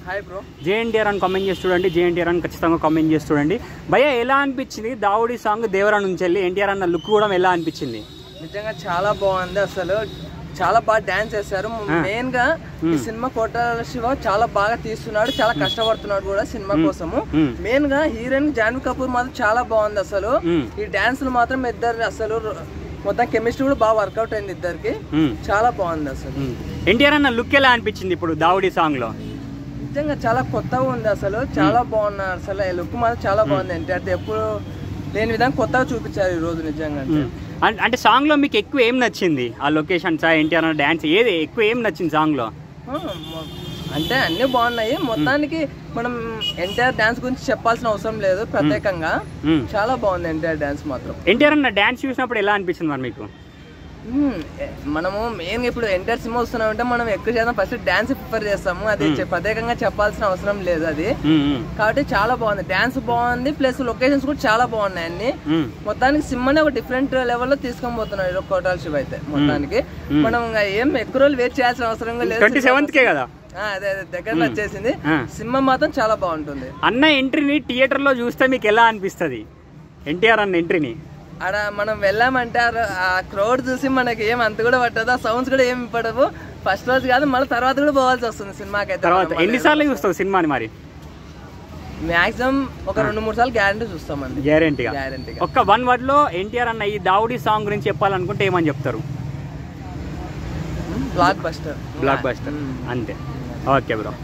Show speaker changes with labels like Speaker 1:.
Speaker 1: Hi bro.
Speaker 2: JNTR అని comment చేసి చూడండి, జేఎన్టీఆర్ అని ఖచ్చితంగా కామెంట్ చేసి చూడండి. భయ్య ఎలా అనిపించింది దావుడి సాంగ్ దేవరా నుంచి వెళ్ళి ఎన్టీఆర్ అన్న లుక్ కూడా ఎలా అనిపించింది?
Speaker 1: నిజంగా చాలా బాగుంది, అసలు చాలా బాగా డాన్స్ చేశారు. మెయిన్ గా ఈ సినిమా కోటాల శివ చాలా బాగా తీస్తున్నాడు, చాలా కష్టపడుతున్నాడు కూడా సినిమా కోసము. మెయిన్ గా హీరోయిన్ జాన్వీ కపూర్ మాత్రం చాలా బాగుంది. అసలు ఈ డాన్స్ మాత్రం ఇద్దరు అసలు మొత్తం కెమిస్ట్రీ కూడా బాగా వర్కౌట్ అయింది ఇద్దరికి, చాలా బాగుంది. అసలు
Speaker 2: ఎన్టీఆర్ అన్న లుక్ ఎలా అనిపించింది ఇప్పుడు దావుడి సాంగ్ లో?
Speaker 1: నిజంగా చాలా కొత్తగా ఉంది, అసలు చాలా బాగున్నారు. అసలు ఈ లుక్ మాత్రం చాలా బాగుంది. ఎన్టీఆర్ ఎప్పుడు లేని విధంగా కొత్తగా చూపించారు ఈ రోజు నిజంగా.
Speaker 2: అంటే సాంగ్ లో మీకు ఎక్కువ ఏం నచ్చింది? ఆ లొకేషన్స్, ఎన్టీఆర్ అన్న డాన్స్, ఏది ఎక్కువ ఏం నచ్చింది సాంగ్ లో?
Speaker 1: అంటే అన్ని బాగున్నాయి. మొత్తానికి మనం ఎన్టీఆర్ డాన్స్ గురించి చెప్పాల్సిన అవసరం లేదు ప్రత్యేకంగా, చాలా బాగుంది ఎన్టీఆర్ డాన్స్ మాత్రం.
Speaker 2: ఎన్టీఆర్ అన్న డాన్స్ చూసినప్పుడు ఎలా అనిపించింది మరి మీకు?
Speaker 1: మనము మెయిన్ ఇప్పుడు ఎన్టీఆర్ సినిమా వస్తున్నామంటే మనం ఎక్కువ శాతం ఫస్ట్ డాన్స్ ప్రిఫర్ చేస్తాము, అది ప్రత్యేకంగా చెప్పాల్సిన అవసరం లేదు అది. కాబట్టి చాలా బాగుంది, డాన్స్ బాగుంది, ప్లస్ లొకేషన్స్ కూడా చాలా బాగున్నాయి అన్ని. మొత్తానికి సినిమాని ఒక డిఫరెంట్ లెవెల్లో తీసుకొని పోతున్నాడు కోటాల శివ అయితే. మొత్తానికి మనం ఏం ఎక్కువ రోజులు వెయిట్ చేయాల్సిన అవసరం లేదు,
Speaker 2: 27th కదా.
Speaker 1: అదే దగ్గరలో వచ్చేసింది. సినిమా మాత్రం చాలా బాగుంటుంది.
Speaker 2: అన్న ఎంట్రీని థియేటర్ లో చూస్తే మీకు ఎలా అనిపిస్తుంది? ఎన్టీఆర్ అన్న ఎంట్రీని
Speaker 1: ఆడ మనం వెళ్ళామంటే ఆ క్రౌడ్ చూసి మనకి ఏం అంత కూడా పట్టదు, ఆ సౌండ్స్ కూడా ఏమి పడవు. ఫస్ట్ రోజు కాదు, మళ్ళీ తర్వాత కూడా పోవాల్సి వస్తుంది సినిమాకి అయితే.
Speaker 2: తర్వాత ఎన్నిసార్లు చూస్తావు సినిమాని మరి?
Speaker 1: మాక్సిమం ఒక 2-3 సార్లు గ్యారంటీ చూస్తామండి.
Speaker 2: గ్యారంటీగా. ఒక్క 1 word లో ఎన్టీఆర్ అన్న ఈ దావుడి సాంగ్ గురించి చెప్పాలనుకుంటే ఏమని చెప్తారు?
Speaker 1: Blockbuster.
Speaker 2: అంతే. Okay bro.